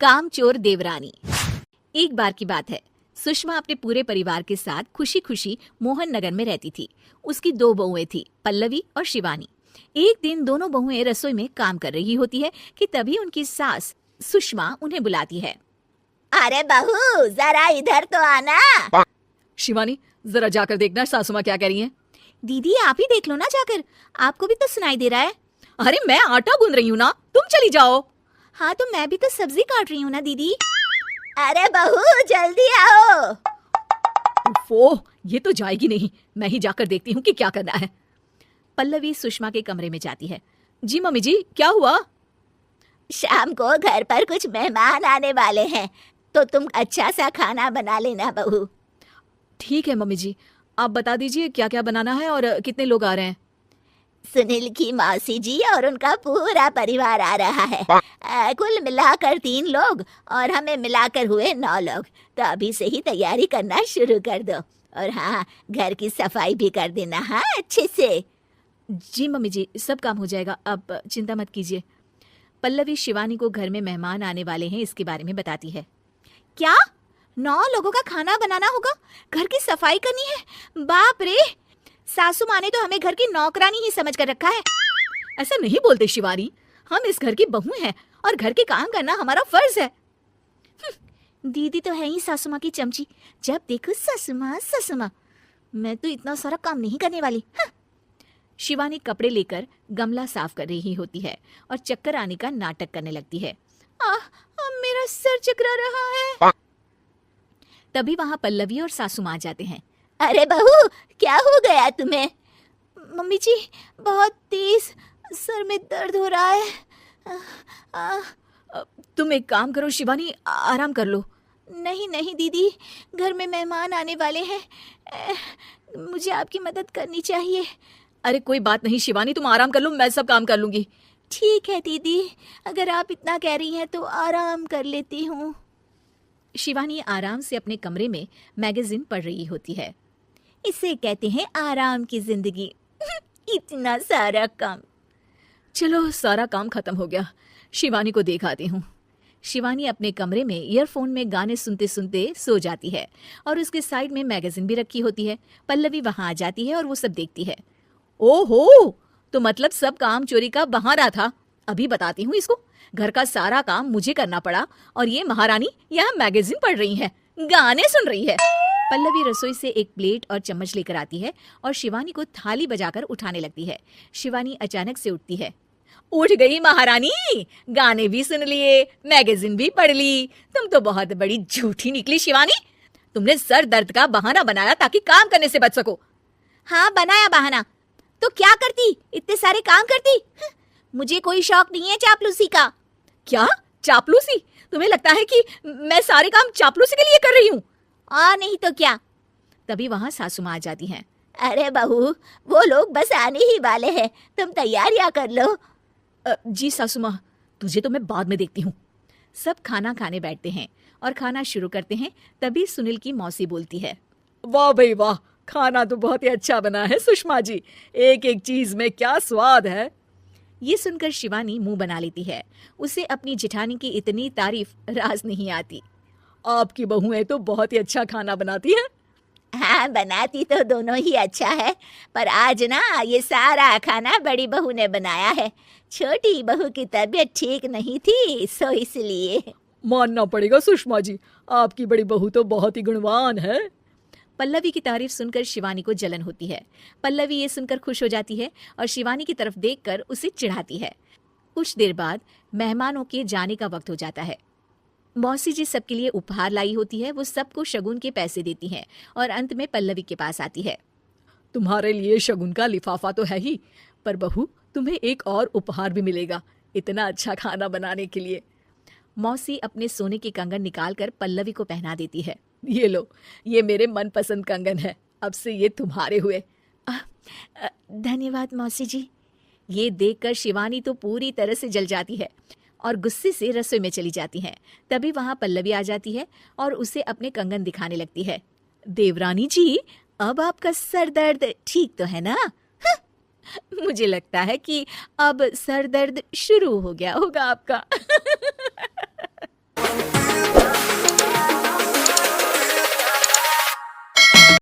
कामचोर देवरानी। एक बार की बात है, सुषमा अपने पूरे परिवार के साथ खुशी खुशी मोहन नगर में रहती थी। उसकी 2 बहुएं थी, पल्लवी और शिवानी। एक दिन दोनों बहुएं रसोई में काम कर रही होती है कि तभी उनकी सास सुषमा उन्हें बुलाती है। अरे बहू, जरा इधर तो आना। शिवानी, जरा जाकर देखना सासू माँ क्या कह रही हैं। दीदी आप ही देख लो ना जाकर, आपको भी तो सुनाई दे रहा है। अरे मैं आटा गूंद रही हूँ ना, तुम चली जाओ। हाँ तो मैं भी तो सब्जी काट रही हूँ ना दीदी। अरे बहू जल्दी आओ। ओह, ये तो जाएगी नहीं, मैं ही जाकर देखती हूँ कि क्या करना है। पल्लवी सुषमा के कमरे में जाती है। जी मम्मी जी, क्या हुआ? शाम को घर पर कुछ मेहमान आने वाले हैं, तो तुम अच्छा सा खाना बना लेना बहू। ठीक है मम्मी जी, आप बता दीजिए क्या क्या बनाना है और कितने लोग आ रहे हैं। सुनील की मौसी जी और उनका पूरा परिवार आ रहा है। कुल मिलाकर 3 लोग और हमें मिलाकर हुए 9 लोग। तो अभी से ही तैयारी करना शुरू कर दो। और हाँ, घर की सफाई भी कर देना, हाँ अच्छे से। जी मम्मी जी, सब काम हो जाएगा, आप चिंता मत कीजिए। पल्लवी शिवानी को घर में मेहमान आने वाले हैं इसके बारे में बताती है। क्या 9 लोगों का खाना बनाना होगा, घर की सफाई करनी है? बाप रे, सासू माँ ने तो हमें घर की नौकरानी ही समझ कर रखा है। ऐसा नहीं बोलते शिवानी, हम इस घर की बहू हैं और घर के काम करना हमारा फर्ज है। दीदी तो है ही सासू माँ की चमची, जब देखो सासू माँ सासू माँ। मैं तो इतना सारा काम नहीं करने वाली। शिवानी कपड़े लेकर गमला साफ कर रही होती है और चक्कर आने का नाटक करने लगती है। मेरा सर चकरा रहा है। तभी वहाँ पल्लवी और सासू माँ जाते हैं। अरे बहू, क्या हो गया तुम्हें? मम्मी जी, बहुत तेज सर में दर्द हो रहा है। तुम एक काम करो शिवानी, आराम कर लो। नहीं नहीं दीदी, घर में मेहमान आने वाले हैं, मुझे आपकी मदद करनी चाहिए। अरे कोई बात नहीं शिवानी, तुम आराम कर लो, मैं सब काम कर लूंगी। ठीक है दीदी, अगर आप इतना कह रही हैं तो आराम कर लेती हूँ। शिवानी आराम से अपने कमरे में मैगजीन पढ़ रही होती है। इसे कहते हैं आराम की जिंदगी। इतना सारा काम। चलो, सारा काम खत्म हो गया, शिवानी को देख आती हूँ। शिवानी अपने कमरे में ईयरफोन में गाने सुनते सुनते सो जाती है और उसके साइड में मैगजीन भी रखी होती है। पल्लवी वहां आ जाती है और वो सब देखती है। ओहो, तो मतलब सब काम चोरी का बहाना था। अभी बताती हूँ इसको। घर का सारा काम मुझे करना पड़ा और ये महारानी यहाँ मैगजीन पढ़ रही है, गाने सुन रही है। पल्लवी रसोई से एक प्लेट और चम्मच लेकर आती है और शिवानी को थाली बजाकर उठाने लगती है। शिवानी अचानक से उठती है। उठ गई महारानी, गाने भी सुन लिए, मैगजीन भी पढ़ ली। तुम तो बहुत बड़ी झूठी निकली शिवानी। तुमने सर दर्द का बहाना बनाया ताकि काम करने से बच सको। हाँ बनाया बहाना, तो क्या करती, इतने सारे काम करती। मुझे कोई शौक नहीं है चापलूसी का। क्या चापलूसी? तुम्हें लगता है कि मैं सारे काम चापलूसी के लिए कर रही हूँ? नहीं तो क्या। तभी वहाँ सासू माँ आ जाती हैं। अरे बहू, वो लोग बस आने ही वाले हैं, तुम तैयारियां कर लो। जी सासू माँ, तुझे तो मैं बाद में देखती हूँ। सब खाना खाने बैठते हैं और खाना शुरू करते हैं। तभी सुनील की मौसी बोलती है। वाह भाई वाह, खाना तो बहुत ही अच्छा बना है सुषमा जी, एक एक चीज में क्या स्वाद है। ये सुनकर शिवानी मुंह बना लेती है। उसे अपनी जेठानी की इतनी तारीफ राज नहीं आती। आपकी बहुएं तो बहुत ही अच्छा खाना बनाती हैं। हाँ बनाती तो दोनों ही अच्छा है, पर आज ना ये सारा खाना बड़ी बहू ने बनाया है। छोटी बहू की तबीयत ठीक नहीं थी, सो इसलिए। मानना पड़ेगा सुषमा जी, आपकी बड़ी बहू तो बहुत ही गुणवान है। पल्लवी की तारीफ सुनकर शिवानी को जलन होती है। पल्लवी ये सुनकर खुश हो जाती है और शिवानी की तरफ देखकर उसे चिढ़ाती है। कुछ देर बाद मेहमानों के जाने का वक्त हो जाता है। मौसी जी सबके लिए उपहार लाई होती है। वो सबको शगुन के पैसे देती हैं और अंत में पल्लवी के पास आती है। तुम्हारे लिए शगुन का लिफाफा तो है ही, पर बहू तुम्हें एक और उपहार भी मिलेगा इतना अच्छा खाना बनाने के लिए। मौसी अपने सोने के कंगन निकालकर पल्लवी को पहना देती है। ये लो, ये मेरे मनपसंद कंगन है, अब से ये तुम्हारे हुए। धन्यवाद मौसी जी। ये देखकर शिवानी तो पूरी तरह से जल जाती है और गुस्से से रसोई में चली जाती है। तभी वहां पल्लवी आ जाती है और उसे अपने कंगन दिखाने लगती है। देवरानी जी, अब आपका सर दर्द ठीक तो है ना? मुझे लगता है कि अब सर दर्द शुरू हो गया होगा आपका।